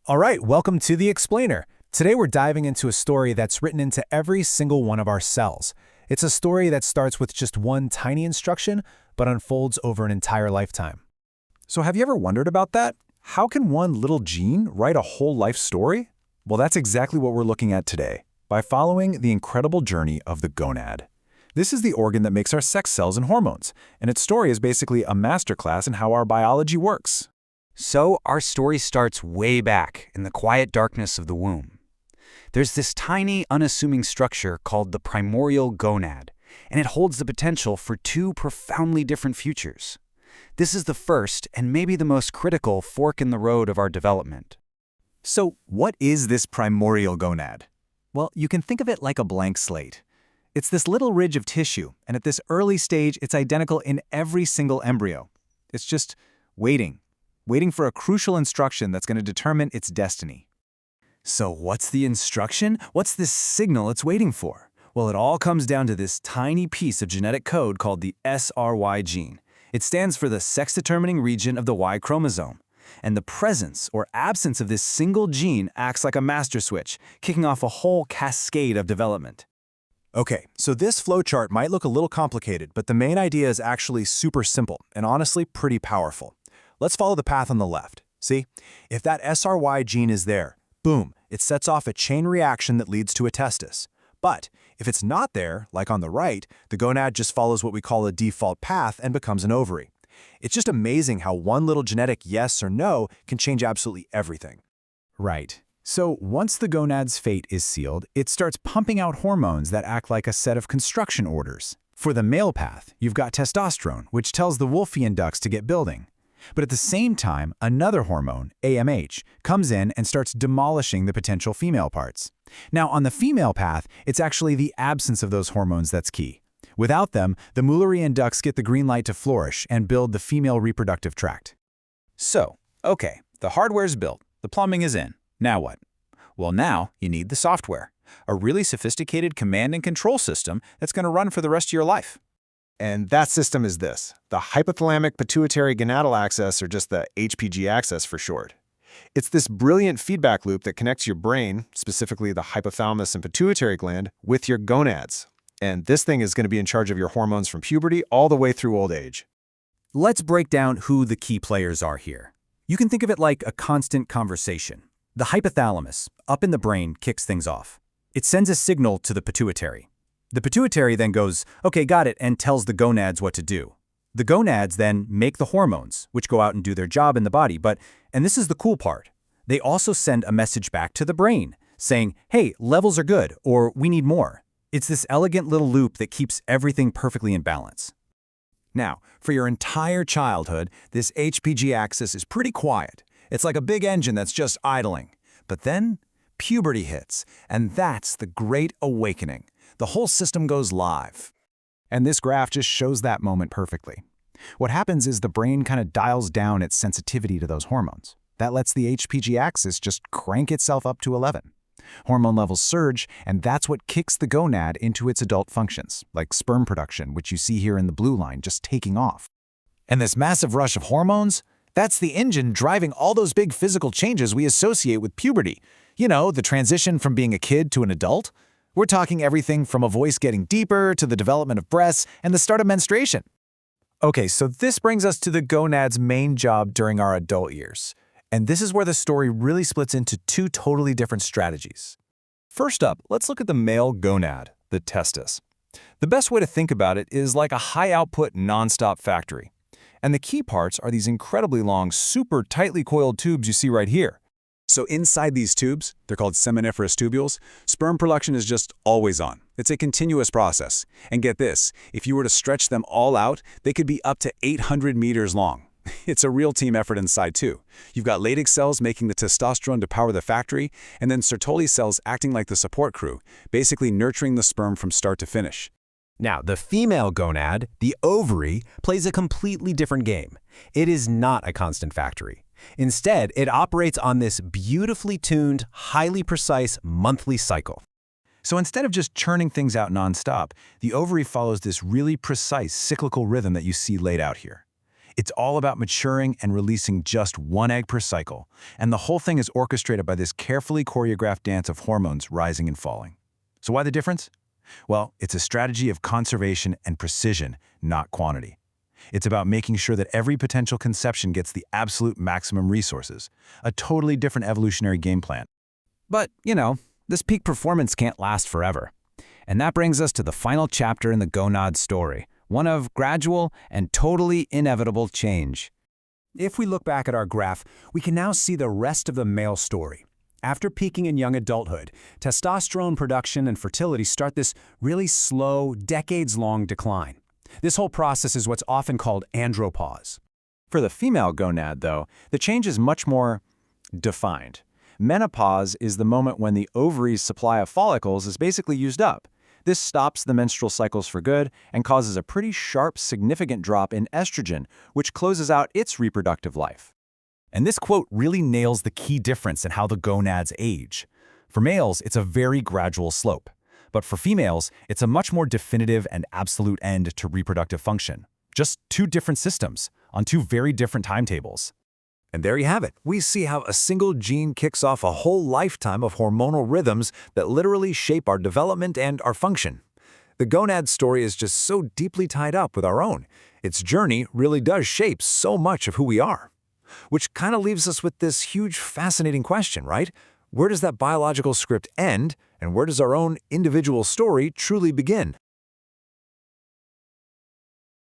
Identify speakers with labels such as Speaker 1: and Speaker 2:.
Speaker 1: All right, welcome to The Explainer. Today we're diving into a story that's written into every single one of our cells. It's a story that starts with just one tiny instruction, but unfolds over an entire lifetime.
Speaker 2: So have you ever wondered about that? How can one little gene write a whole life story? Well, that's exactly what we're looking at today, by following the incredible journey of the gonad. This is the organ that makes our sex cells and hormones, and its story is basically a masterclass in how our biology works.
Speaker 3: So our story starts way back in the quiet darkness of the womb. There's this tiny, unassuming structure called the primordial gonad, and it holds the potential for two profoundly different futures. This is the first and maybe the most critical fork in the road of our development.
Speaker 2: So what is this primordial gonad? Well, you can think of it like a blank slate. It's this little ridge of tissue, and at this early stage, it's identical in every single embryo. It's just waiting for a crucial instruction that's going to determine its destiny. So what's the instruction? What's this signal it's waiting for? Well, it all comes down to this tiny piece of genetic code called the SRY gene. It stands for the sex-determining region of the Y chromosome. And the presence or absence of this single gene acts like a master switch, kicking off a whole cascade of development.
Speaker 1: Okay, so this flowchart might look a little complicated, but the main idea is actually super simple and honestly pretty powerful. Let's follow the path on the left. See, if that SRY gene is there, boom, it sets off a chain reaction that leads to a testis. But if it's not there, like on the right, the gonad just follows what we call a default path and becomes an ovary. It's just amazing how one little genetic yes or no can change absolutely everything.
Speaker 2: Right. So once the gonad's fate is sealed, it starts pumping out hormones that act like a set of construction orders. For the male path, you've got testosterone, which tells the Wolffian ducts to get building. But at the same time, another hormone, AMH, comes in and starts demolishing the potential female parts. Now, on the female path, it's actually the absence of those hormones that's key. Without them, the Mullerian ducts get the green light to flourish and build the female reproductive tract.
Speaker 4: So, okay, the hardware's built, the plumbing is in. Now what? Well, now you need the software, a really sophisticated command and control system that's going to run for the rest of your life.
Speaker 5: And that system is this, the hypothalamic pituitary gonadal axis, or just the HPG axis for short. It's this brilliant feedback loop that connects your brain, specifically the hypothalamus and pituitary gland, with your gonads. And this thing is going to be in charge of your hormones from puberty all the way through old age.
Speaker 2: Let's break down who the key players are here. You can think of it like a constant conversation. The hypothalamus, up in the brain, kicks things off. It sends a signal to the pituitary. The pituitary then goes, okay, got it, and tells the gonads what to do. The gonads then make the hormones, which go out and do their job in the body, and this is the cool part, they also send a message back to the brain, saying, hey, levels are good, or we need more. It's this elegant little loop that keeps everything perfectly in balance.
Speaker 1: Now, for your entire childhood, this HPG axis is pretty quiet. It's like a big engine that's just idling. But then, puberty hits, and that's the great awakening. The whole system goes live. And this graph just shows that moment perfectly. What happens is the brain kind of dials down its sensitivity to those hormones. That lets the HPG axis just crank itself up to 11. Hormone levels surge, and that's what kicks the gonad into its adult functions, like sperm production, which you see here in the blue line, just taking off. And this massive rush of hormones, that's the engine driving all those big physical changes we associate with puberty. You know, the transition from being a kid to an adult. We're talking everything from a voice getting deeper to the development of breasts and the start of menstruation. Okay, so this brings us to the gonad's main job during our adult years. And this is where the story really splits into two totally different strategies. First up, let's look at the male gonad, the testis. The best way to think about it is like a high-output, non-stop factory. And the key parts are these incredibly long, super tightly coiled tubes you see right here. So inside these tubes, they're called seminiferous tubules, sperm production is just always on. It's a continuous process. And get this, if you were to stretch them all out, they could be up to 800 meters long. It's a real team effort inside too. You've got Leydig cells making the testosterone to power the factory, and then Sertoli cells acting like the support crew, basically nurturing the sperm from start to finish.
Speaker 6: Now, the female gonad, the ovary, plays a completely different game. It is not a constant factory. Instead, it operates on this beautifully tuned, highly precise monthly cycle.
Speaker 1: So instead of just churning things out nonstop, the ovary follows this really precise cyclical rhythm that you see laid out here. It's all about maturing and releasing just one egg per cycle, and the whole thing is orchestrated by this carefully choreographed dance of hormones rising and falling. So why the difference? Well, it's a strategy of conservation and precision, not quantity. It's about making sure that every potential conception gets the absolute maximum resources, a totally different evolutionary game plan.
Speaker 2: But, this peak performance can't last forever. And that brings us to the final chapter in the Gonad story, one of gradual and totally inevitable change.
Speaker 6: If we look back at our graph, we can now see the rest of the male story. After peaking in young adulthood, testosterone production and fertility start this really slow, decades-long decline. This whole process is what's often called andropause.
Speaker 2: For the female gonad, though, the change is much more defined. Menopause is the moment when the ovary's supply of follicles is basically used up. This stops the menstrual cycles for good and causes a pretty sharp, significant drop in estrogen, which closes out its reproductive life.
Speaker 1: And this quote really nails the key difference in how the gonads age. For males, it's a very gradual slope. But for females, it's a much more definitive and absolute end to reproductive function. Just two different systems, on two very different timetables.
Speaker 2: And there you have it. We see how a single gene kicks off a whole lifetime of hormonal rhythms that literally shape our development and our function. The gonad story is just so deeply tied up with our own. Its journey really does shape so much of who we are. Which kind of leaves us with this huge, fascinating question, right? Where does that biological script end, and where does our own individual story truly begin?